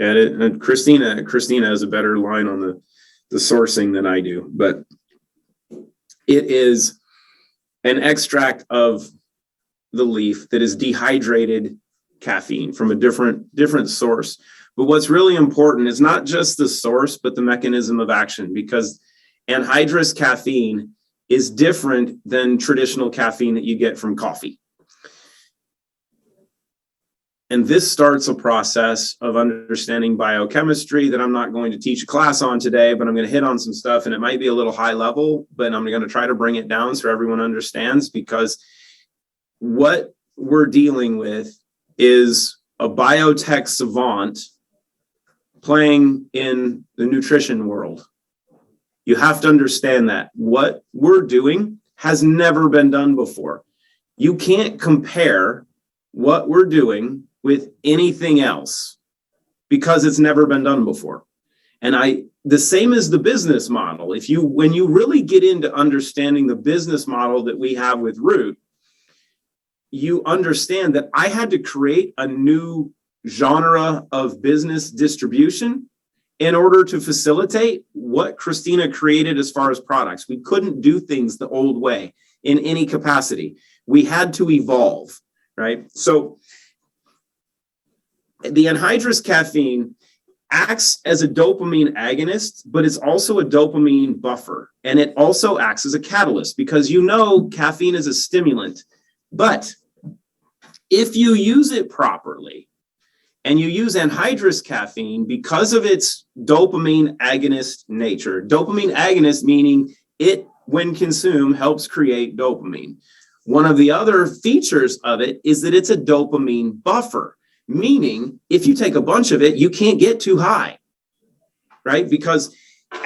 And Christina has a better line on the sourcing than I do, but it is an extract of the leaf that is dehydrated caffeine from a different source. But what's really important is not just the source, but the mechanism of action, because anhydrous caffeine is different than traditional caffeine that you get from coffee. And this starts a process of understanding biochemistry that I'm not going to teach a class on today, but I'm going to hit on some stuff, and it might be a little high level, but I'm going to try to bring it down so everyone understands, because what we're dealing with is a biotech savant playing in the nutrition world. You have to understand that what we're doing has never been done before. You can't compare what we're doing with anything else because it's never been done before. And the same as the business model. When you really get into understanding the business model that we have with Root, you understand that I had to create a new genre of business distribution in order to facilitate what Christina created as far as products. We couldn't do things the old way in any capacity. We had to evolve, right? So the anhydrous caffeine acts as a dopamine agonist, but it's also a dopamine buffer. And it also acts as a catalyst, because caffeine is a stimulant. But if you use it properly, and you use anhydrous caffeine because of its dopamine agonist nature. Dopamine agonist meaning it, when consumed, helps create dopamine. One of the other features of it is that it's a dopamine buffer, meaning if you take a bunch of it, you can't get too high, right? Because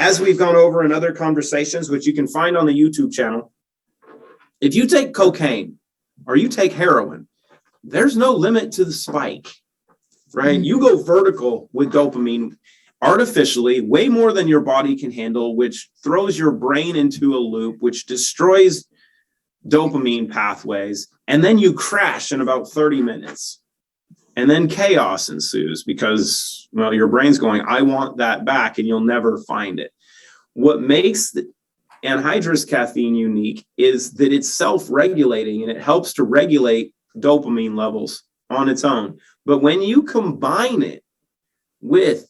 as we've gone over in other conversations, which you can find on the YouTube channel, if you take cocaine or you take heroin, there's no limit to the spike. Right? You go vertical with dopamine artificially, way more than your body can handle, which throws your brain into a loop, which destroys dopamine pathways. And then you crash in about 30 minutes. And then chaos ensues because, your brain's going, I want that back, and you'll never find it. What makes the anhydrous caffeine unique is that it's self-regulating, and it helps to regulate dopamine levels on its own. But when you combine it with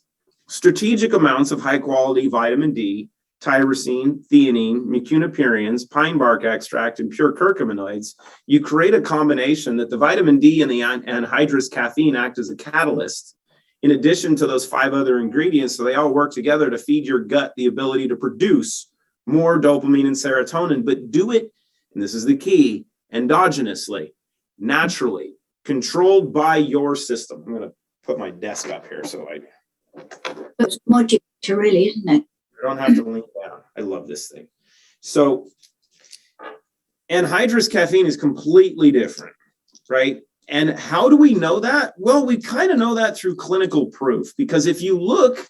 strategic amounts of high quality vitamin D, tyrosine, theanine, mucunapurines, pine bark extract, and pure curcuminoids, you create a combination that the vitamin D and the anhydrous caffeine act as a catalyst, in addition to those 5 other ingredients. So they all work together to feed your gut the ability to produce more dopamine and serotonin, but do it, and this is the key, endogenously, naturally, controlled by your system. I'm going to put my desk up here so It's modular, really, isn't it? I don't have to lean down. I love this thing. So anhydrous caffeine is completely different, right? And how do we know that? Well, we kind of know that through clinical proof, because if you look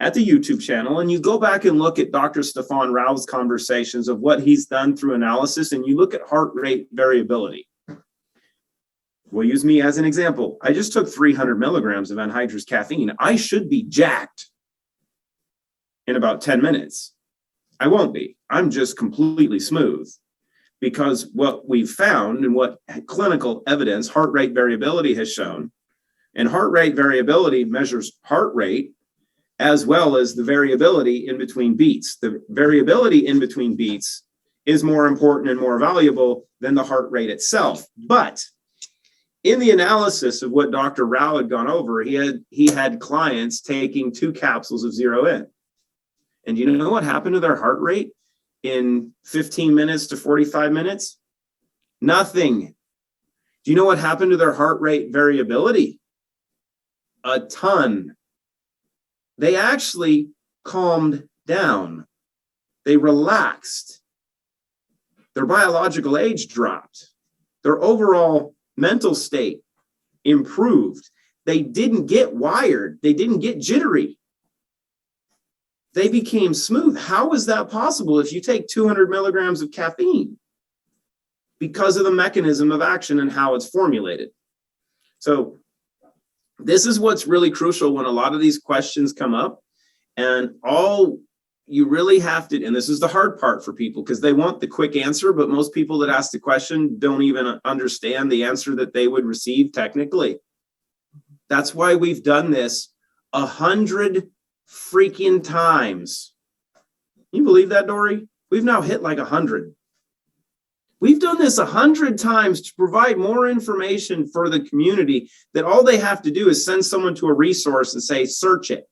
at the YouTube channel and you go back and look at Dr. Stefan Rao's conversations of what he's done through analysis, and you look at heart rate variability. We'll use me as an example. I just took 300 milligrams of anhydrous caffeine. I should be jacked in about 10 minutes. I won't be. I'm just completely smooth, because what we've found and what clinical evidence heart rate variability has shown, and heart rate variability measures heart rate as well as the variability in between beats. The variability in between beats is more important and more valuable than the heart rate itself. But in the analysis of what Dr. Rao had gone over, he had clients taking 2 capsules of 0N. And you know what happened to their heart rate in 15 minutes to 45 minutes? Nothing. Do you know what happened to their heart rate variability? A ton. They actually calmed down. They relaxed. Their biological age dropped. Their overall mental state improved. They didn't get wired. They didn't get jittery. They became smooth. How is that possible if you take 200 milligrams of caffeine? Because of the mechanism of action and how it's formulated. So this is what's really crucial when a lot of these questions come up, and all you really have to, and this is the hard part for people because they want the quick answer, but most people that ask the question don't even understand the answer that they would receive technically. That's why we've done this 100 freaking times. You believe that, Dory? We've now hit like 100. We've done this 100 times to provide more information for the community that all they have to do is send someone to a resource and say, search it.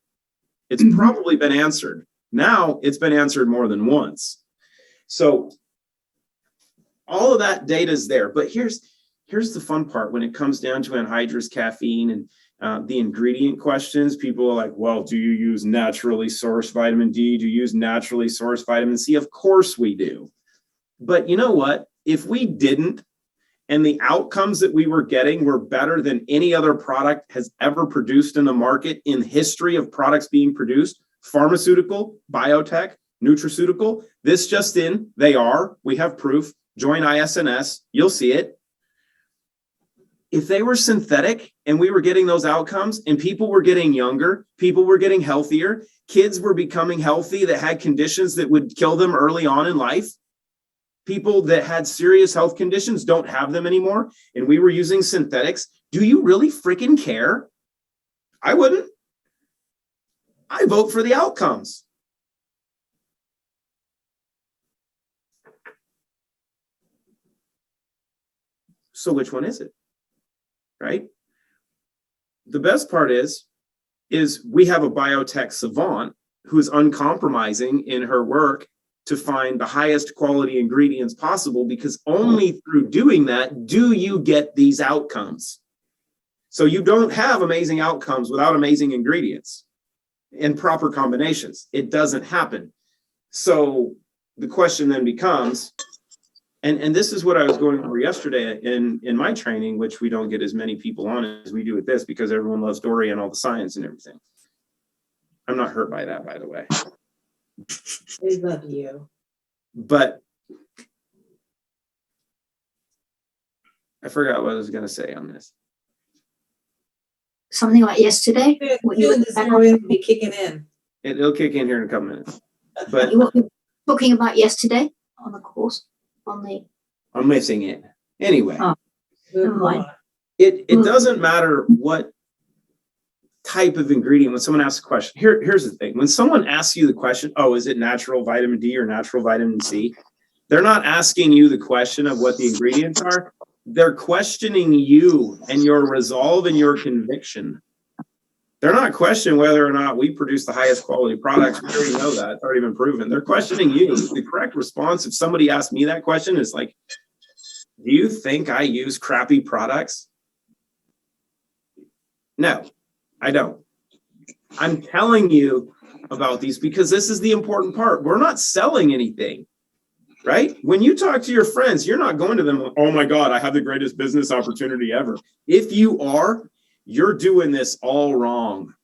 It's probably been answered. Now it's been answered more than once. So all of that data is there. But here's the fun part when it comes down to anhydrous caffeine and the ingredient questions. People are like, well, do you use naturally sourced vitamin D? Do you use naturally sourced vitamin C? Of course we do. But you know what? If we didn't, and the outcomes that we were getting were better than any other product has ever produced in the market in history of products being produced, pharmaceutical, biotech, nutraceutical, this just in, they are, we have proof, join ISNS, you'll see it. If they were synthetic and we were getting those outcomes and people were getting younger, people were getting healthier, kids were becoming healthy that had conditions that would kill them early on in life, people that had serious health conditions don't have them anymore, and we were using synthetics, do you really freaking care? I wouldn't. I vote for the outcomes. So which one is it? Right? The best part is we have a biotech savant who is uncompromising in her work to find the highest quality ingredients possible, because only through doing that do you get these outcomes. So you don't have amazing outcomes without amazing ingredients in proper combinations. It doesn't happen. So the question then becomes, and this is what I was going over yesterday in my training, which we don't get as many people on as we do with this because everyone loves Dory and all the science and everything. I'm not hurt by that, by the way. We love you. But I forgot what I was going to say on this. Something like yesterday. Feeling this going to be kicking in. It'll kick in here in a couple minutes. But You were talking about yesterday on the course, on the. I'm missing it. Anyway, Never mind. it doesn't matter what type of ingredient. When someone asks a question, here's the thing. When someone asks you the question, oh, is it natural vitamin D or natural vitamin C? They're not asking you the question of what the ingredients are. They're questioning you and your resolve and your conviction. They're not questioning whether or not we produce the highest quality products. We already know that. It's already been proven. They're questioning you. The correct response, if somebody asked me that question, is like, do you think I use crappy products? No, I don't. I'm telling you about these because this is the important part. We're not selling anything. Right? When you talk to your friends, you're not going to them, oh my God, I have the greatest business opportunity ever. If you are, you're doing this all wrong.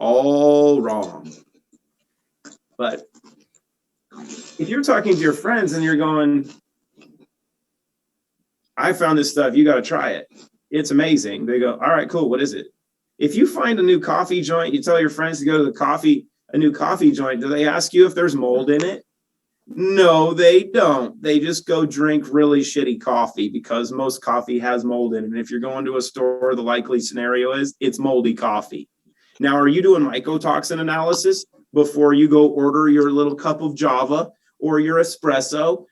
All wrong. But if you're talking to your friends and you're going, I found this stuff, you got to try it. It's amazing. They go, all right, cool. What is it? If you find a new coffee joint, you tell your friends to go to a new coffee joint, do they ask you if there's mold in it? No, they don't. They just go drink really shitty coffee because most coffee has mold in it. And if you're going to a store, the likely scenario is it's moldy coffee. Now, are you doing mycotoxin analysis before you go order your little cup of Java or your espresso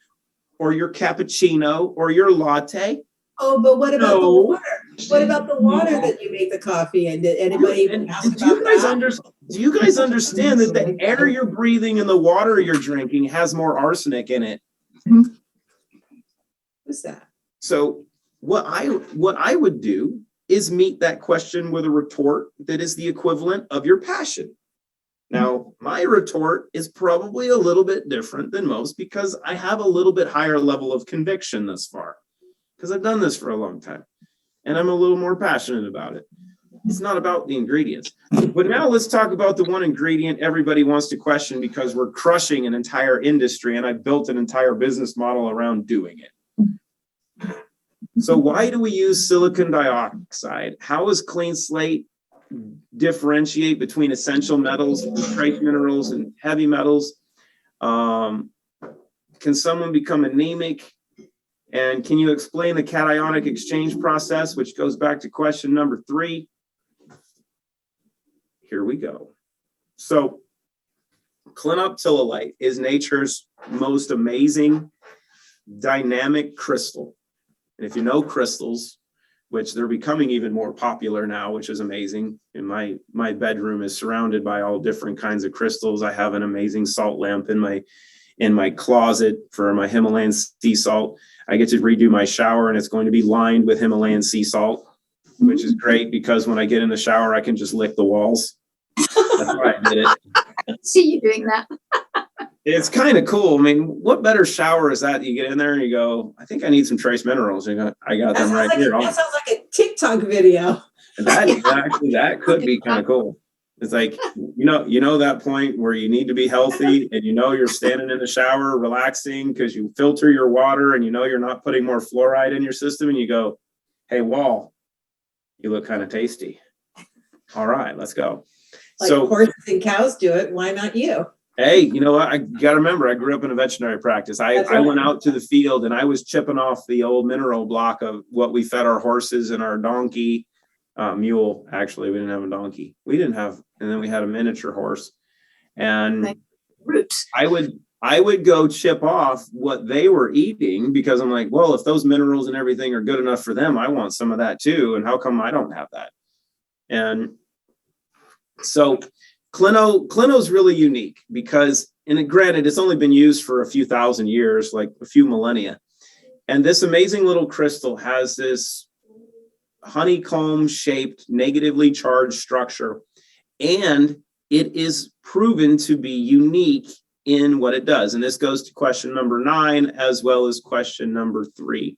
or your cappuccino or your latte? Oh, but what about the water? What about the water that you make the coffee in? Did anybody even ask about that? Do you guys understand that the air you're breathing and the water you're drinking has more arsenic in it? What's that? So what I would do is meet that question with a retort that is the equivalent of your passion. Now, my retort is probably a little bit different than most because I have a little bit higher level of conviction thus far because I've done this for a long time and I'm a little more passionate about it. It's not about the ingredients. But now let's talk about the one ingredient everybody wants to question because we're crushing an entire industry and I built an entire business model around doing it. So why do we use silicon dioxide? How does Clean Slate differentiate between essential metals, trace minerals, and heavy metals? Can someone become anemic? And can you explain the cationic exchange process, which goes back to question number 3? Here we go. So clinoptilolite is nature's most amazing dynamic crystal. And if you know crystals, which they're becoming even more popular now, which is amazing. And my bedroom is surrounded by all different kinds of crystals. I have an amazing salt lamp in my closet for my Himalayan sea salt. I get to redo my shower, and it's going to be lined with Himalayan sea salt, which is great because when I get in the shower, I can just lick the walls. That's why I did it. See you doing that. It's kind of cool. I mean, what better shower is that? You get in there and you go, I think I need some trace minerals. You go, I got them right here. That sounds like a TikTok video. That could be kind of cool. It's like, you know that point where you need to be healthy and you're standing in the shower relaxing because you filter your water and you're not putting more fluoride in your system, and you go, hey, wall, you look kind of tasty. All right, let's go. Like so horses and cows do it. Why not you? Hey, you know what? I got to remember, I grew up in a veterinary practice. I went out to the field and I was chipping off the old mineral block of what we fed our horses and our donkey, mule. Actually, we didn't have a donkey. And then we had a miniature horse. And Roots. I would go chip off what they were eating because I'm like, well, if those minerals and everything are good enough for them, I want some of that too. And how come I don't have that? And so Clino's really unique because, and granted, it's only been used for a few thousand years, like a few millennia. And this amazing little crystal has this honeycomb shaped, negatively charged structure. And it is proven to be unique in what it does. And this goes to question number 9, as well as question number 3,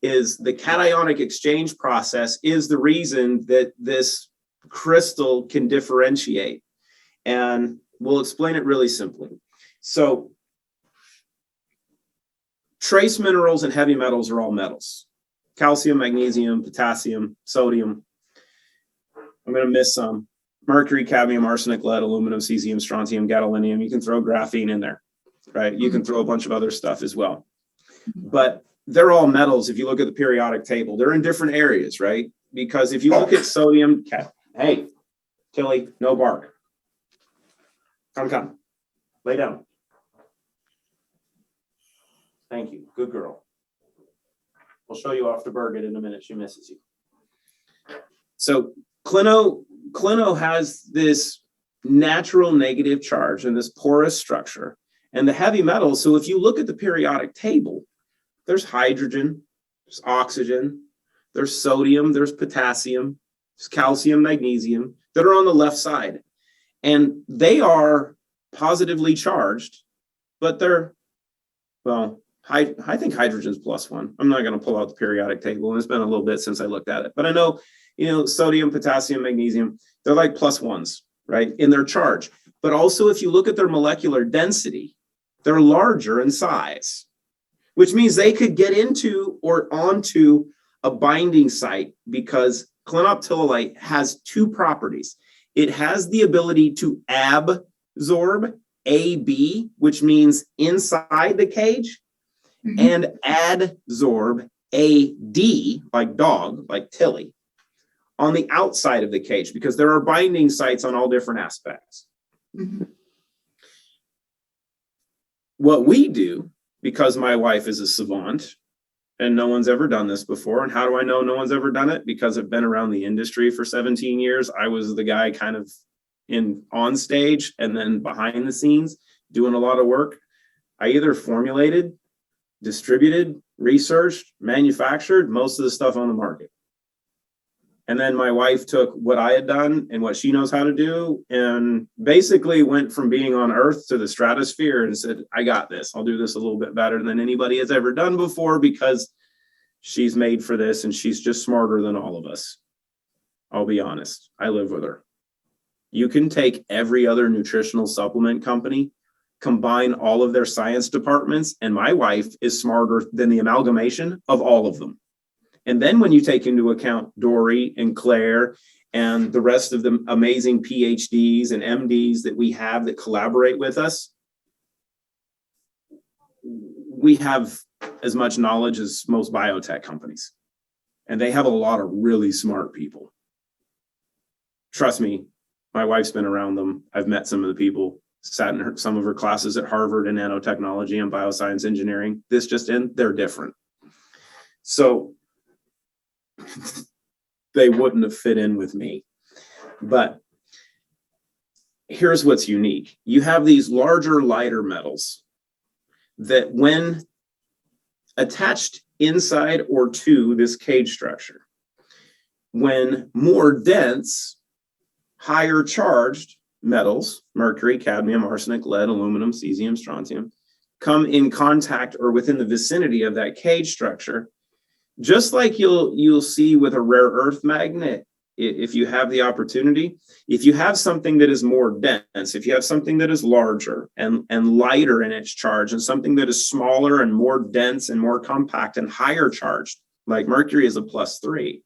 is the cationic exchange process is the reason that this crystal can differentiate. And we'll explain it really simply. So trace minerals and heavy metals are all metals. Calcium, magnesium, potassium, sodium. I'm going to miss some. Mercury, cadmium, arsenic, lead, aluminum, cesium, strontium, gadolinium. You can throw graphene in there, right? You can throw a bunch of other stuff as well. But they're all metals. If you look at the periodic table, they're in different areas, right? Because if you look at sodium, hey, Tilly, no bark. Come. Lay down. Thank you. Good girl. We'll show you off to Birgit in a minute. She misses you. So Clino has this natural negative charge and this porous structure and the heavy metals. So if you look at the periodic table, there's hydrogen, there's oxygen, there's sodium, there's potassium, there's calcium, magnesium that are on the left side. And they are positively charged, but they're, well, I think hydrogen's +1. I'm not going to pull out the periodic table, and it's been a little bit since I looked at it. But I know, sodium, potassium, magnesium, they're like +1s, right, in their charge. But also, if you look at their molecular density, they're larger in size, which means they could get into or onto a binding site because clinoptilolite has 2 properties. It has the ability to absorb AB, which means inside the cage, and adsorb AD, like dog, like Tilly, on the outside of the cage, because there are binding sites on all different aspects. What we do, because my wife is a savant, and no one's ever done this before. And how do I know no one's ever done it? Because I've been around the industry for 17 years. I was the guy kind of on stage and then behind the scenes doing a lot of work. I either formulated, distributed, researched, manufactured most of the stuff on the market. And then my wife took what I had done and what she knows how to do and basically went from being on Earth to the stratosphere and said, I got this. I'll do this a little bit better than anybody has ever done before because she's made for this and she's just smarter than all of us. I'll be honest. I live with her. You can take every other nutritional supplement company, combine all of their science departments, and my wife is smarter than the amalgamation of all of them. And then when you take into account Dory and Claire and the rest of the amazing PhDs and MDs that we have that collaborate with us, we have as much knowledge as most biotech companies. And they have a lot of really smart people. Trust me, my wife's been around them. I've met some of the people, sat in some of her classes at Harvard in nanotechnology and bioscience engineering. They're different. So they wouldn't have fit in with me. But here's what's unique. You have these larger, lighter metals that when attached inside or to this cage structure, when more dense, higher charged metals, mercury, cadmium, arsenic, lead, aluminum, cesium, strontium, come in contact or within the vicinity of that cage structure, just like you'll see with a rare earth magnet, if you have the opportunity, if you have something that is more dense, if you have something that is larger and lighter in its charge, and something that is smaller and more dense and more compact and higher charged, like mercury is a +3,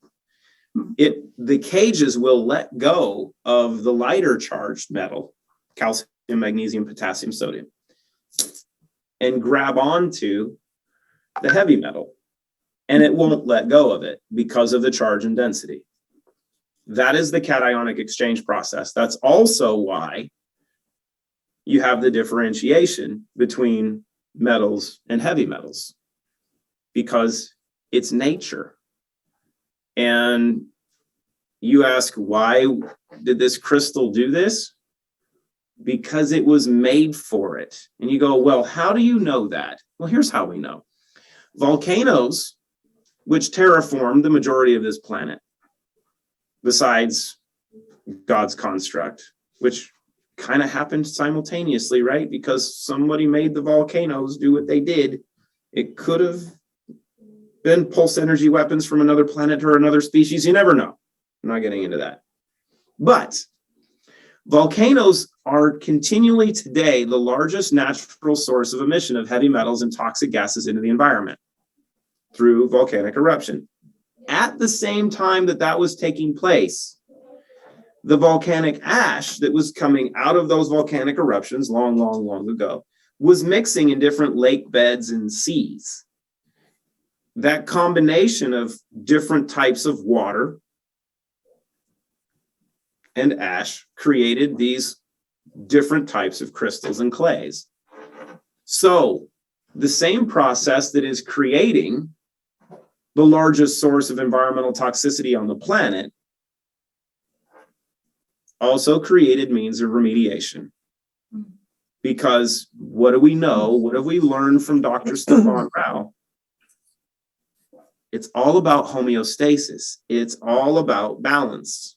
the cages will let go of the lighter charged metal, calcium, magnesium, potassium, sodium, and grab onto the heavy metal. And it won't let go of it because of the charge and density. That is the cationic exchange process. That's also why you have the differentiation between metals and heavy metals, because it's nature. And you ask, why did this crystal do this? Because it was made for it. And you go, well, how do you know that? Well, here's how we know. Volcanoes, which terraformed the majority of this planet, besides God's construct, which kind of happened simultaneously, right? Because somebody made the volcanoes do what they did. It could have been pulse energy weapons from another planet or another species. You never know. I'm not getting into that. But volcanoes are continually today the largest natural source of emission of heavy metals and toxic gases into the environment through volcanic eruption. At the same time that was taking place, the volcanic ash that was coming out of those volcanic eruptions long ago was mixing in different lake beds and seas. That combination of different types of water and ash created these different types of crystals and clays. So the same process that is creating the largest source of environmental toxicity on the planet also created means of remediation. Because what do we know? What have we learned from Dr. Stefan Rao? It's all about homeostasis. It's all about balance.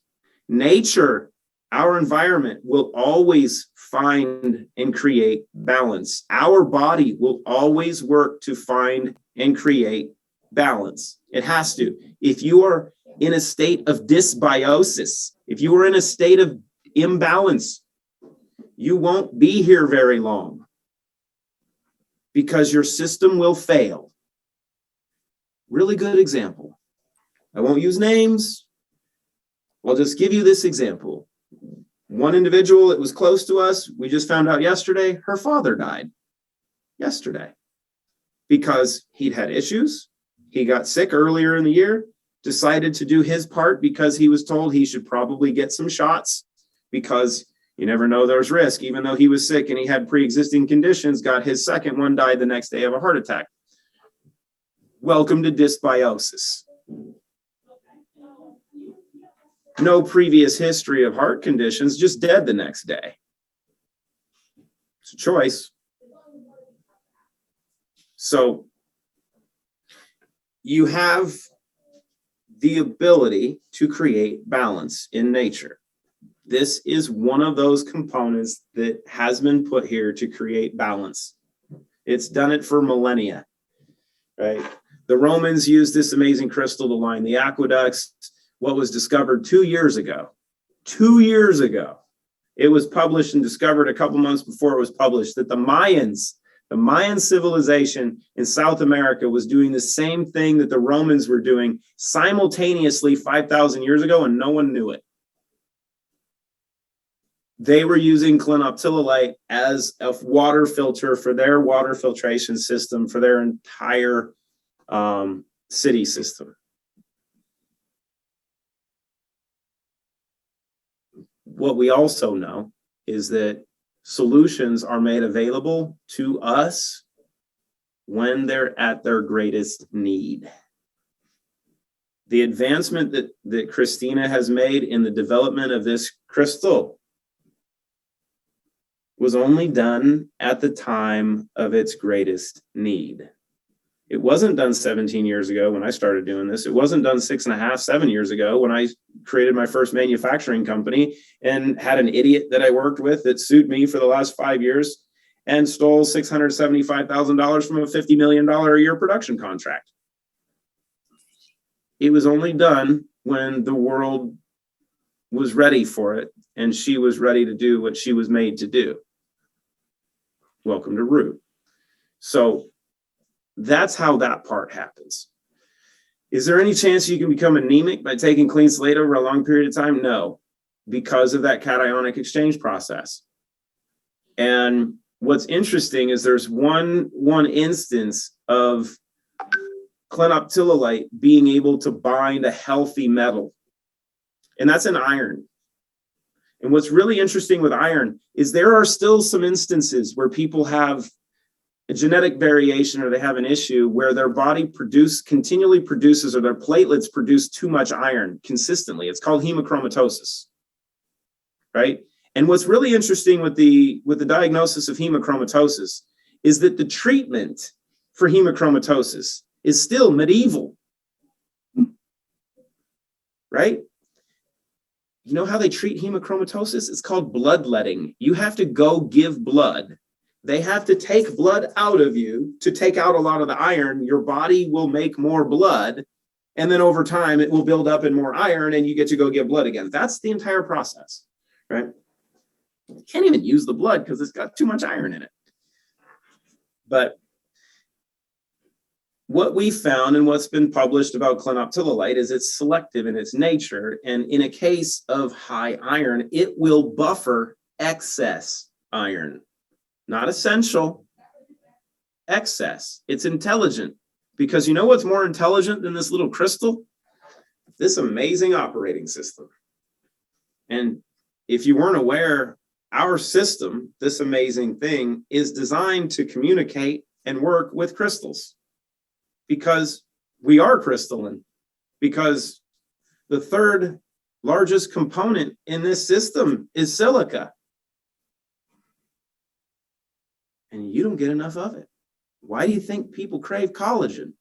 Nature, our environment, will always find and create balance. Our body will always work to find and create balance. It has to. If you are in a state of dysbiosis, if you are in a state of imbalance, you won't be here very long because your system will fail. Really good example. I won't use names. I'll just give you this example. One individual that was close to us, we just found out yesterday, her father died yesterday because he'd had issues. He got sick earlier in the year, decided to do his part because he was told he should probably get some shots because you never know, there's risk. Even though he was sick and he had pre-existing conditions, got his second one, died the next day of a heart attack. Welcome to dysbiosis. No previous history of heart conditions, just dead the next day. It's a choice. So you have the ability to create balance in nature. This is one of those components that has been put here to create balance. It's done it for millennia, right? The Romans used this amazing crystal to line the aqueducts. What was discovered 2 years ago, it was published and discovered a couple months before it was published, that the Mayans The Mayan civilization in South America was doing the same thing that the Romans were doing simultaneously 5,000 years ago, and no one knew it. They were using clinoptilolite as a water filter for their water filtration system for their entire city system. What we also know is that solutions are made available to us when they're at their greatest need. The advancement that Christina has made in the development of this crystal was only done at the time of its greatest need. It wasn't done 17 years ago when I started doing this. It wasn't done 6.5, 7 years ago when I created my first manufacturing company and had an idiot that I worked with that sued me for the last 5 years and stole $675,000 from a $50 million a year production contract. It was only done when the world was ready for it and she was ready to do what she was made to do. Welcome to Root. So that's how that part happens. Is there any chance you can become anemic by taking clean slate over a long period of time? No, because of that cationic exchange process. And what's interesting is there's one instance of clinoptilolite being able to bind a healthy metal, and that's an iron. And what's really interesting with iron is there are still some instances where people have a genetic variation or they have an issue where their body continually produces, or their platelets produce too much iron consistently. It's called hemochromatosis, right? And what's really interesting with the diagnosis of hemochromatosis is that the treatment for hemochromatosis is still medieval, right? You know how they treat hemochromatosis? It's called bloodletting. You have to go give blood. They have to take blood out of you to take out a lot of the iron. Your body will make more blood, and then over time it will build up in more iron and you get to go give blood again. That's the entire process, right? You can't even use the blood because it's got too much iron in it. But what we found and what's been published about clinoptilolite is it's selective in its nature. And in a case of high iron, it will buffer excess iron. Not essential, excess. It's intelligent, because you know what's more intelligent than this little crystal? This amazing operating system. And if you weren't aware, our system, this amazing thing, is designed to communicate and work with crystals, because we are crystalline, because the third largest component in this system is silica. And you don't get enough of it. Why do you think people crave collagen?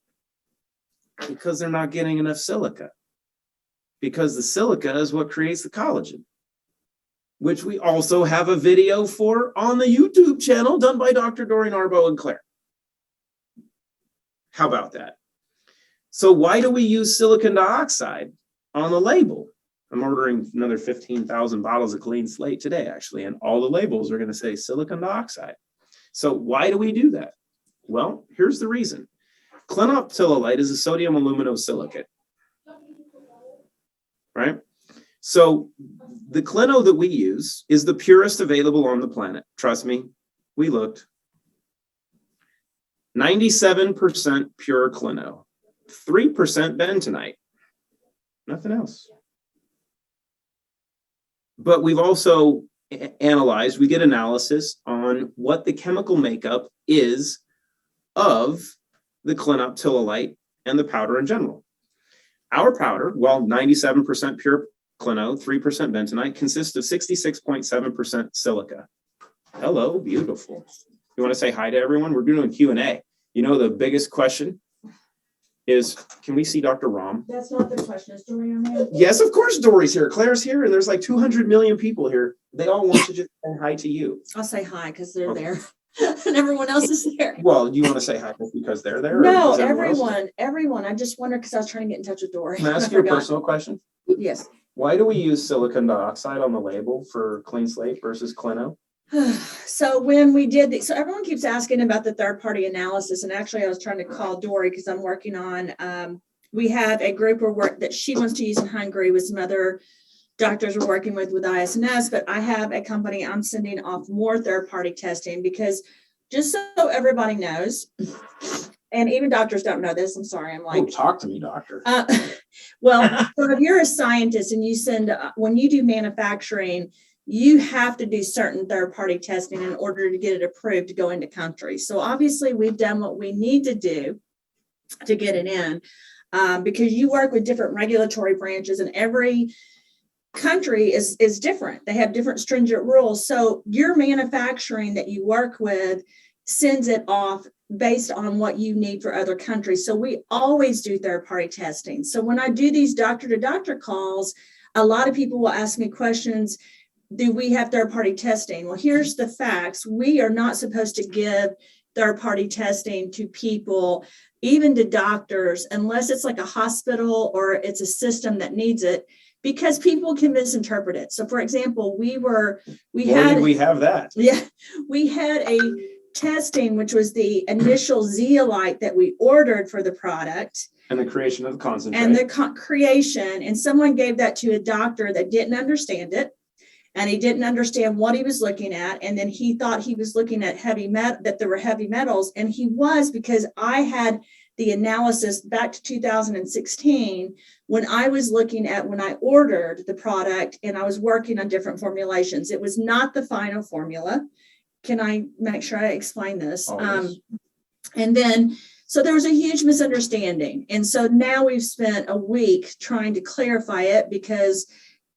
Because they're not getting enough silica. Because the silica is what creates the collagen, which we also have a video for on the YouTube channel done by Dr. Doreen Arbo and Claire. How about that? So why do we use silicon dioxide on the label? I'm ordering another 15,000 bottles of clean slate today, actually, and all the labels are going to say silicon dioxide. So why do we do that? Well, here's the reason. Clinoptilolite is a sodium aluminosilicate, right? So the clino that we use is the purest available on the planet. Trust me, we looked. 97% pure clino, 3% bentonite, nothing else. But we've also analyzed, we get analysis on what the chemical makeup is of the clinoptilolite and the powder in general. Our powder, well, 97% pure clino, 3% bentonite, consists of 66.7% silica. Hello, beautiful. You want to say hi to everyone? We're doing a Q&A. You know, the biggest question is, can we see Dr. Rom? That's not the question. Is Dory on there? Yes, of course Dory's here. Claire's here, and there's like 200 million people here. They all want to just say hi to you. I'll say hi because they're there. And everyone else is there. Well, do you want to say hi just because they're there? No, everyone. I just wondered because I was trying to get in touch with Dory. Can I ask you a personal question? Yes. Why do we use silicon dioxide on the label for clean slate versus clino? So when we did so everyone keeps asking about the third party analysis. And actually I was trying to call Dory because I'm working on, we have a group of work that she wants to use in Hungary with some other doctors we're working with ISNS, but I have a company I'm sending off more third party testing because just so everybody knows, and even doctors don't know this. I'm sorry. I'm like, Oh, talk to me, doctor. Well, so if you're a scientist and you send, when you do manufacturing, you have to do certain third-party testing in order to get it approved to go into countries. So obviously we've done what we need to do to get it in, because you work with different regulatory branches and every country is different. They have different stringent rules. So your manufacturing that you work with sends it off based on what you need for other countries. So we always do third-party testing. So when I do these doctor-to-doctor calls, a lot of people will ask me questions. Do we have third-party testing? Well, here's the facts. We are not supposed to give third-party testing to people, even to doctors, unless it's like a hospital or it's a system that needs it, because people can misinterpret it. So for example, we have that. Yeah, we had a testing, which was the initial zeolite that we ordered for the product. And the creation of the concentrate. And the creation, and someone gave that to a doctor that didn't understand it. And he didn't understand what he was looking at. And then he thought he was looking at that there were heavy metals. And he was, because I had the analysis back to 2016 when I was looking at when I ordered the product and I was working on different formulations. It was not the final formula. Can I make sure I explain this? And then, so there was a huge misunderstanding. And so now we've spent a week trying to clarify it because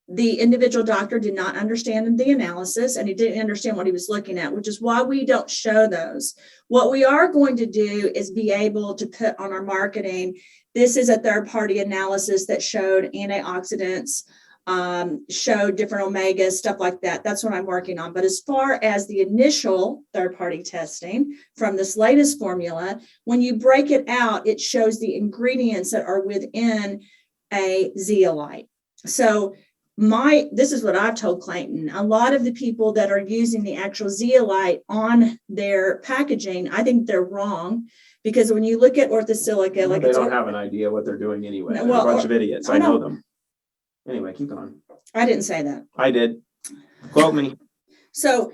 the individual doctor did not understand the analysis and he didn't understand what he was looking at, which is why we don't show those. What we are going to do is be able to put on our marketing, this is a third-party analysis that showed antioxidants, showed different omegas, stuff like that. That's what I'm working on. But as far as the initial third-party testing from this latest formula, when you break it out, it shows the ingredients that are within a zeolite. So this is what I've told Clayton. A lot of the people that are using the actual zeolite on their packaging, I think they're wrong, because when you look at orthosilica, like they don't have an idea what they're doing anyway. They're a bunch of idiots. I know them. Anyway, keep going. I didn't say that. I did. Quote me. So,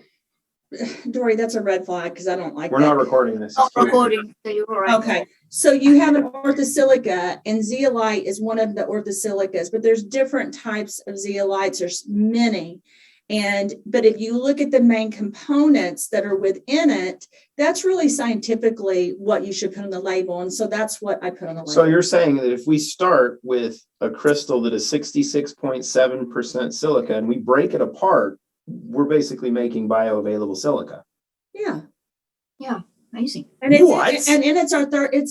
Dory, that's a red flag because I don't like We're that. not recording this. Not recording, so you're all right. Okay. So you have an orthosilica, and zeolite is one of the orthosilicas, but there's different types of zeolites. There's many. But if you look at the main components that are within it, that's really scientifically what you should put on the label. And so that's what I put on the label. So you're saying that if we start with a crystal that is 66.7% silica and we break it apart, we're basically making bioavailable silica. Yeah. Yeah, amazing. And it's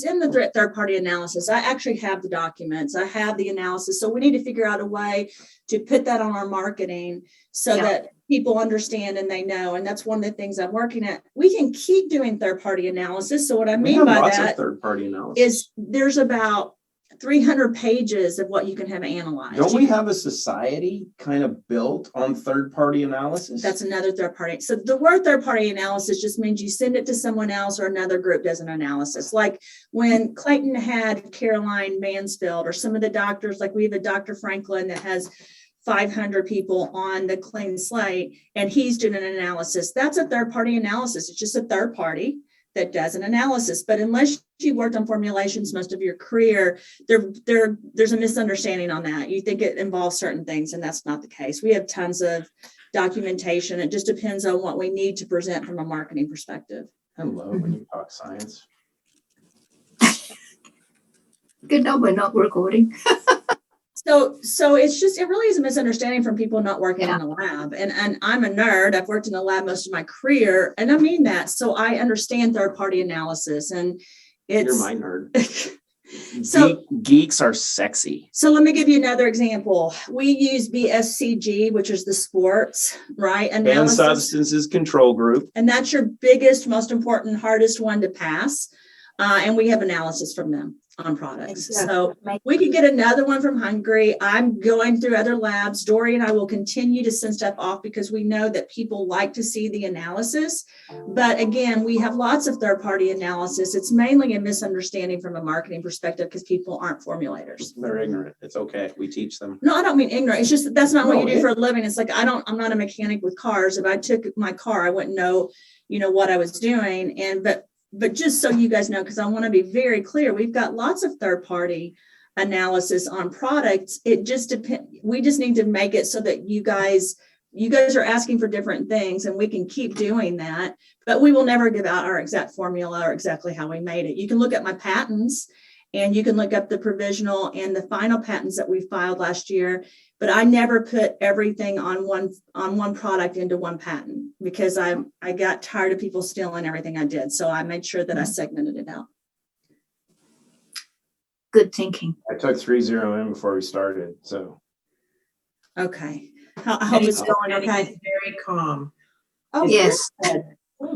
in the third party analysis. I actually have the documents. I have the analysis. So we need to figure out a way to put that on our marketing so that people understand and they know. And that's one of the things I'm working at. We can keep doing third party analysis. So what I mean by lots that of third party analysis is there's about 300 pages of what you can have analyzed. Don't we have a society kind of built on third-party analysis? That's another third party. So the word third-party analysis just means you send it to someone else or another group does an analysis. Like when Clayton had Caroline Mansfield or some of the doctors, like we have a Dr. Franklin that has 500 people on the clean slate and he's doing an analysis. That's a third-party analysis. It's just a third party that does an analysis. But unless you worked on formulations most of your career, there's a misunderstanding on that. You think it involves certain things, and that's not the case. We have tons of documentation. It just depends on what we need to present from a marketing perspective. I love when you talk science. Good, no, we're not recording. So it's just, it really is a misunderstanding from people not working in a lab. And I'm a nerd. I've worked in a lab most of my career, and I mean that. So I understand third-party analysis, and it's— You're my nerd. So geeks are sexy. So let me give you another example. We use BSCG, which is the sports, right? Banned substances control group. And that's your biggest, most important, hardest one to pass. And we have analysis from them. on products. Exactly. So we could get another one from Hungary. I'm going through other labs. Dory and I will continue to send stuff off because we know that people like to see the analysis. But again, we have lots of third-party analysis. It's mainly a misunderstanding from a marketing perspective because people aren't formulators. They're ignorant. It's okay. We teach them. No, I don't mean ignorant. It's just that that's not what No, you do for a living. It's like, I'm not a mechanic with cars. If I took my car, I wouldn't know, what I was doing. But just so you guys know, because I want to be very clear, we've got lots of third-party analysis on products. It just depends. We just need to make it so that you guys are asking for different things, and we can keep doing that, but we will never give out our exact formula or exactly how we made it. You can look at my patents, and you can look up the provisional and the final patents that we filed last year, but I never put everything on one product into one patent because I got tired of people stealing everything I did. So I made sure that I segmented it out. Good thinking. I took 3-0 in before we started. So Okay. I hope it's going okay. He's very calm. Oh, Yes.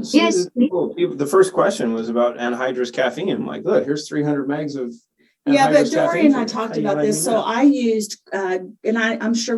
see, Yes. people, the first question was about anhydrous caffeine. I'm like, look, here's 300 megs of Yeah, but anhydrous Dory caffeine and for I you. talked How you about like this. me So that? I used, and I'm sure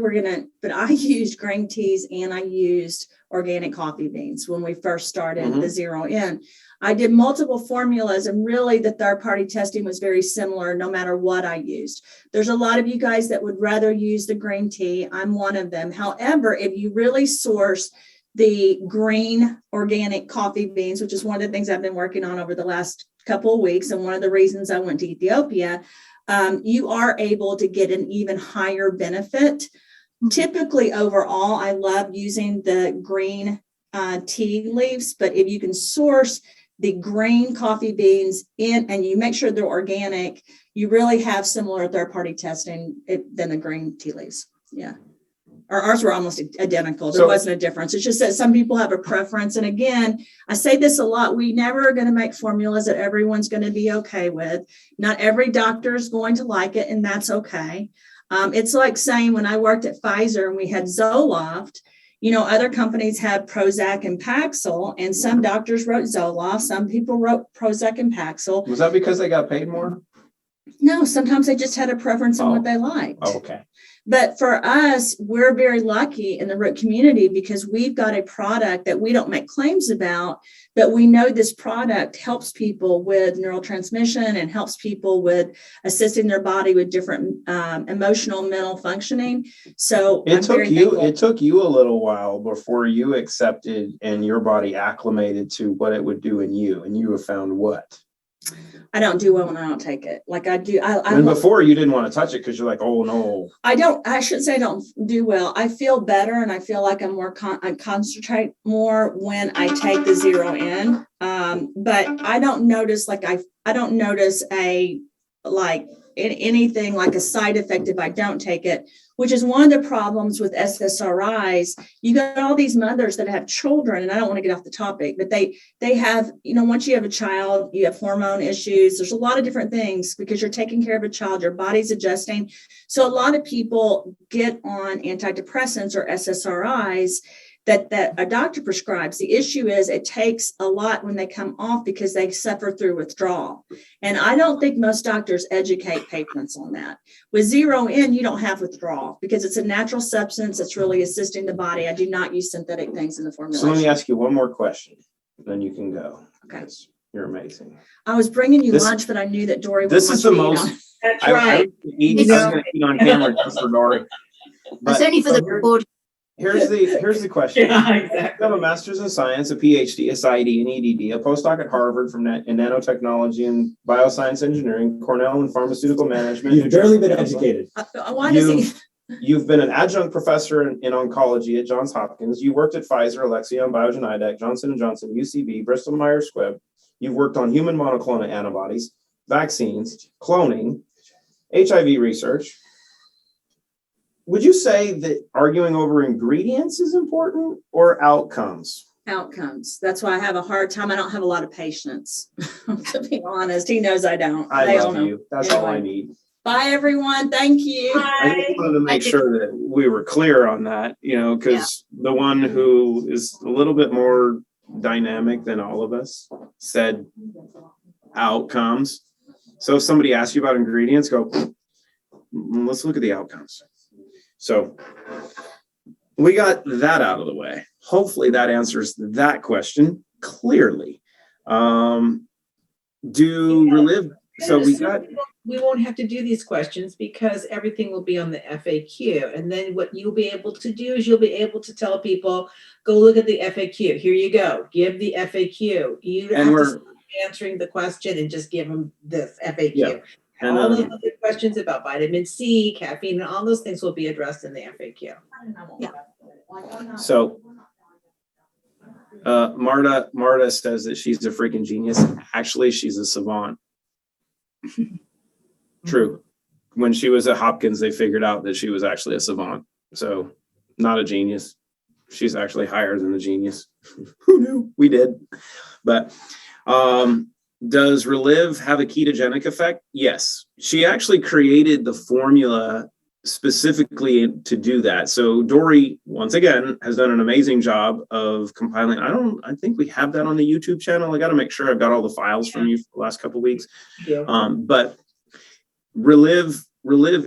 but I used green teas and I used organic coffee beans when we first started Mhm. the zero in. I did multiple formulas, and really the third party testing was very similar no matter what I used. There's a lot of you guys that would rather use the green tea. I'm one of them. However, if you really source the green organic coffee beans, which is one of the things I've been working on over the last couple of weeks, and one of the reasons I went to Ethiopia, you are able to get an even higher benefit. Typically, overall, I love using the green tea leaves, but if you can source the green coffee beans in, and you make sure they're organic, you really have similar third-party testing than the green tea leaves. Yeah. Ours were almost identical. There wasn't a difference. It's just that some people have a preference. And again, I say this a lot. We never are going to make formulas that everyone's going to be okay with. Not every doctor is going to like it, and that's okay. It's like saying when I worked at Pfizer and we had Zoloft, other companies had Prozac and Paxil, and some doctors wrote Zoloft. Some people wrote Prozac and Paxil. Was that because they got paid more? No, sometimes they just had a preference in what they liked. Oh, okay. But for us, we're very lucky in the root community because we've got a product that we don't make claims about, but we know this product helps people with neurotransmission and helps people with assisting their body with different emotional, mental functioning. So It took you a little while before you accepted and your body acclimated to what it would do in you, and you have found what? I don't do well when I don't take it. Like I do. And before you didn't want to touch it because you're like, oh no. I shouldn't say I don't do well. I feel better, and I feel like I'm more I concentrate more when I take the zero in. But I don't notice I don't notice anything like a side effect if I don't take it, which is one of the problems with SSRIs. You got all these mothers that have children, and I don't want to get off the topic, but they have, once you have a child, you have hormone issues. There's a lot of different things because you're taking care of a child, your body's adjusting. So a lot of people get on antidepressants or SSRIs that a doctor prescribes. The issue is it takes a lot when they come off because they suffer through withdrawal. And I don't think most doctors educate patients on that. With zero in, you don't have withdrawal because it's a natural substance that's really assisting the body. I do not use synthetic things in the formulation. So let me ask you one more question, then you can go. Okay. You're amazing. I was bringing you lunch, but I knew that Dory This is the most. That's I right. was going to eat on camera just for Dory. That's only for the board. Here's the question. Yeah, I exactly. have a master's in science, a PhD, a PsyD, an EDD, a postdoc at Harvard in nanotechnology and bioscience engineering, Cornell in pharmaceutical management. You've barely been educated. Why does he? You've been an adjunct professor in oncology at Johns Hopkins. You worked at Pfizer, Alexion, Biogen, IDEC, Johnson & Johnson, UCB, Bristol Myers Squibb. You've worked on human monoclonal antibodies, vaccines, cloning, HIV research. Would you say that arguing over ingredients is important or outcomes? Outcomes. That's why I have a hard time. I don't have a lot of patience, to be honest. He knows I don't. I They all love know. you. That's all I Anyway. need. Bye, everyone. Thank you. I just wanted to make sure that we were clear on that, because the one who is a little bit more dynamic than all of us said outcomes. So if somebody asks you about ingredients, go, let's look at the outcomes. So we got that out of the way. Hopefully that answers that question clearly. Relive? So we won't have to do these questions because everything will be on the FAQ. And then what you'll be able to do is you'll be able to tell people, go look at the FAQ. Here you go. Give the FAQ. You don't have to stop answering the question and just give them this FAQ. Yeah. And all those other questions about vitamin C, caffeine, and all those things will be addressed in the FAQ. Yeah. So Marta says that she's a freaking genius. Actually, she's a savant. True. When she was at Hopkins, they figured out that she was actually a savant. So not a genius. She's actually higher than the genius. Who knew? We did. But does Relive have a ketogenic effect? Yes. She actually created the formula specifically to do that. So Dory, once again, has done an amazing job of compiling. I think we have that on the YouTube channel. I got to make sure I've got all the files from you for the last couple of weeks. Yeah. But Relive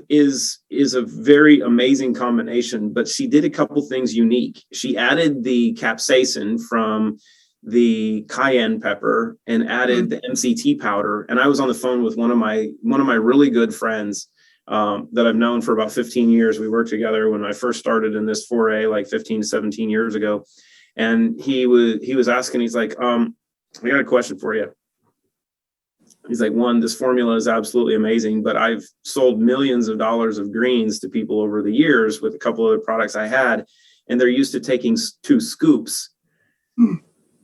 is a very amazing combination, but she did a couple things unique. She added the capsaicin from the cayenne pepper and added the MCT powder. And I was on the phone with one of my really good friends that I've known for about 15 years. We worked together when I first started in this foray, like 15, 17 years ago. And he was asking, he's like, I got a question for you. He's like, one, this formula is absolutely amazing, but I've sold millions of dollars of greens to people over the years with a couple of other products I had, and they're used to taking 2 scoops.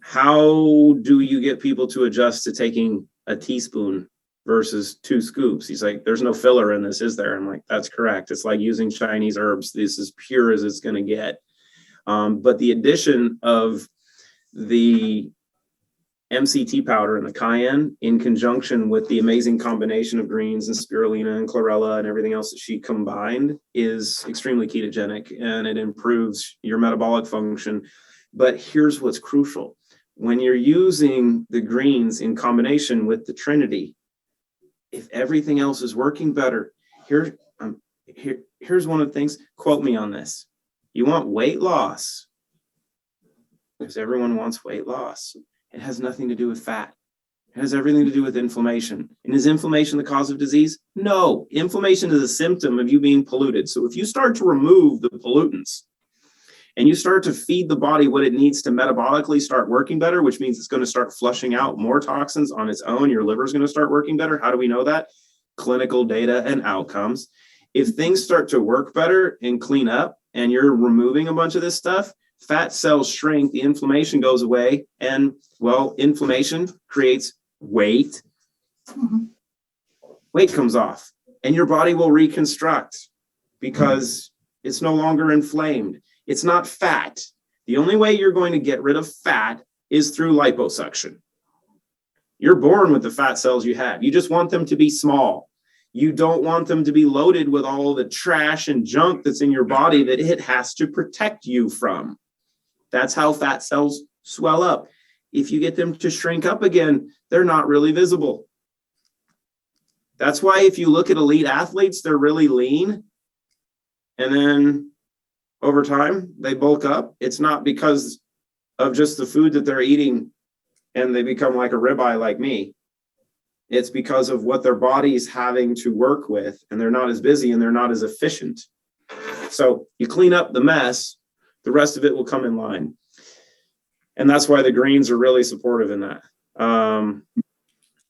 How do you get people to adjust to taking a teaspoon versus 2 scoops? He's like, there's no filler in this, is there? I'm like, that's correct. It's like using Chinese herbs. This is pure as it's going to get. But the addition of the MCT powder and the cayenne in conjunction with the amazing combination of greens and spirulina and chlorella and everything else that she combined is extremely ketogenic, and it improves your metabolic function. But here's what's crucial. When you're using the greens in combination with the Trinity, if everything else is working better, here's one of the things, quote me on this. You want weight loss, because everyone wants weight loss. It has nothing to do with fat. It has everything to do with inflammation. And is inflammation the cause of disease? No. Inflammation is a symptom of you being polluted. So if you start to remove the pollutants and you start to feed the body what it needs to metabolically start working better, which means it's going to start flushing out more toxins on its own, your liver is going to start working better. How do we know that? Clinical data and outcomes. If things start to work better and clean up and you're removing a bunch of this stuff, fat cells shrink, the inflammation goes away, and, well, inflammation creates weight. Weight comes off, and your body will reconstruct because it's no longer inflamed. It's not fat. The only way you're going to get rid of fat is through liposuction. You're born with the fat cells you have. You just want them to be small. You don't want them to be loaded with all the trash and junk that's in your body that it has to protect you from. That's how fat cells swell up. If you get them to shrink up again, they're not really visible. That's why if you look at elite athletes, they're really lean. And then over time, they bulk up. It's not because of just the food that they're eating and they become like a ribeye like me. It's because of what their body's having to work with, and they're not as busy and they're not as efficient. So you clean up the mess, the rest of it will come in line. And that's why the greens are really supportive in that.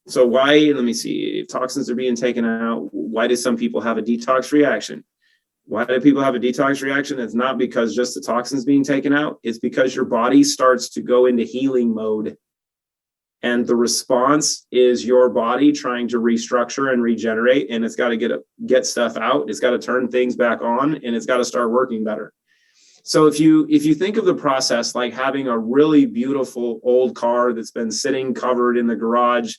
So why, let me see, if toxins are being taken out, why do some people have a detox reaction? Why do people have a detox reaction? It's not because just the toxins being taken out. It's because your body starts to go into healing mode. And the response is your body trying to restructure and regenerate, and it's got to get stuff out. It's got to turn things back on, and it's got to start working better. So if you think of the process like having a really beautiful old car that's been sitting covered in the garage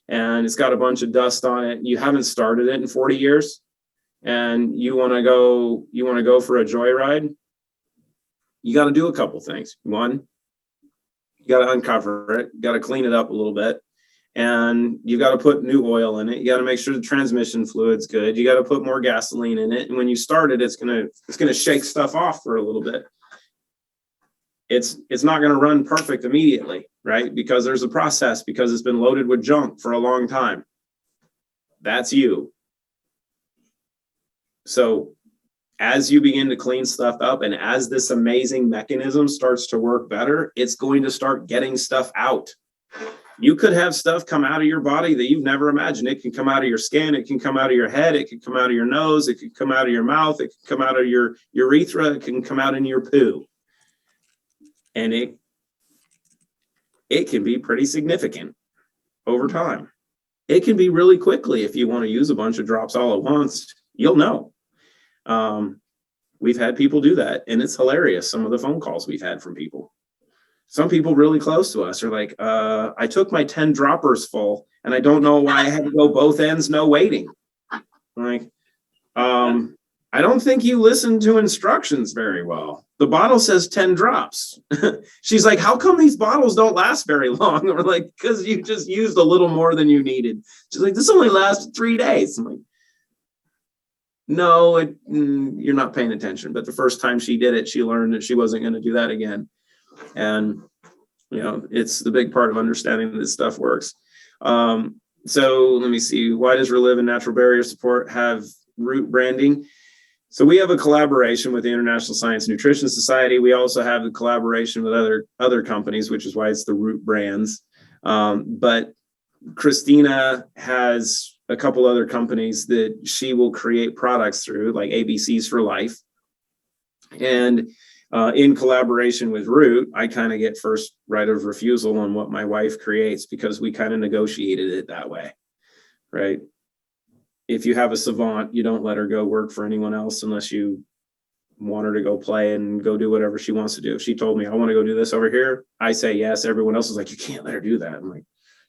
and it's got a bunch of dust on it, you haven't started it in 40 years and you want to go for a joyride, you got to do a couple things. One, you got to uncover it, got to clean it up a little bit. and you got to put new oil in it. You got to make sure the transmission fluid's good. You got to put more gasoline in it. And when you start it, it's gonna shake stuff off for a little bit. It's not going to run perfect immediately, right? Because there's a process, because it's been loaded with junk for a long time. That's you. So as you begin to clean stuff up, and as this amazing mechanism starts to work better, it's going to start getting stuff out. You could have stuff come out of your body that you've never imagined. It can come out of your skin. It can come out of your head. It can come out of your nose. It can come out of your mouth. It can come out of your urethra. It can come out in your poo. And it can be pretty significant over time. It can be really quickly. If you want to use a bunch of drops all at once, you'll know. We've had people do that, and it's hilarious. Some of the phone calls we've had from people. Some people really close to us are like, I took my 10 droppers full, and I don't know why I had to go both ends, no waiting. Like, I don't think you listened to instructions very well. The bottle says 10 drops. She's like, how come these bottles don't last very long? We're like, because you just used a little more than you needed. She's like, this only lasted 3 days. I'm like, no, you're not paying attention. But the first time she did it, she learned that she wasn't going to do that again. And, it's the big part of understanding that this stuff works. So let me see. Why does Relive and Natural Barrier Support have root branding? So we have a collaboration with the International Science and Nutrition Society. We also have a collaboration with other companies, which is why it's the root brands. But Christina has a couple other companies that she will create products through, like ABCs for Life. And in collaboration with Root, I kind of get first right of refusal on what my wife creates, because we kind of negotiated it that way, right? If you have a savant, you don't let her go work for anyone else unless you want her to go play and go do whatever she wants to do. If she told me, I want to go do this over here, I say yes. Everyone else is like, you can't let her do that. I'm like,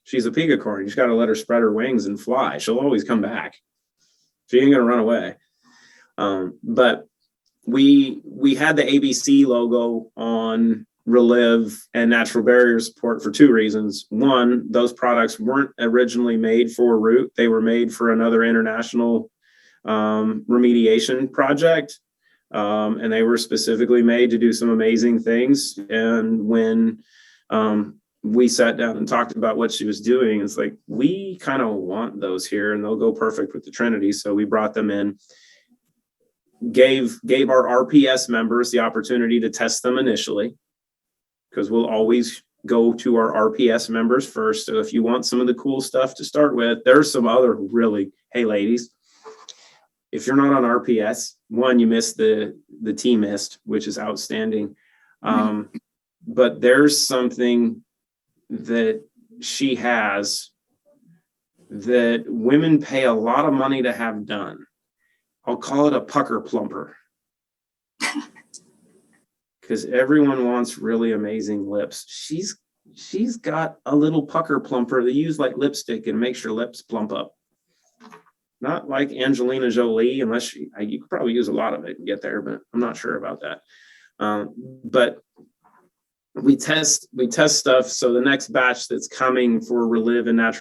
she's a pegacorn. You just got to let her spread her wings and fly. She'll always come back. She ain't going to run away. But we had the ABC logo on Relive and Natural Barrier Support for 2 reasons. One, those products weren't originally made for Root. They were made for another international remediation project. And they were specifically made to do some amazing things. And when we sat down and talked about what she was doing, it's like, we kind of want those here, and they'll go perfect with the Trinity. So we brought them in, gave our RPS members the opportunity to test them initially, because we'll always go to our RPS members first. So if you want some of the cool stuff to start with, there's some other really, hey ladies, if you're not on RPS, one, you missed the T-Mist, which is outstanding. But there's something that she has that women pay a lot of money to have done. I'll call it a pucker plumper. Because everyone wants really amazing lips. She's got a little pucker plumper that you use like lipstick and makes your lips plump up. Not like Angelina Jolie, unless you could probably use a lot of it and get there, but I'm not sure about that. But we test stuff. So the next batch that's coming for Relive and Natural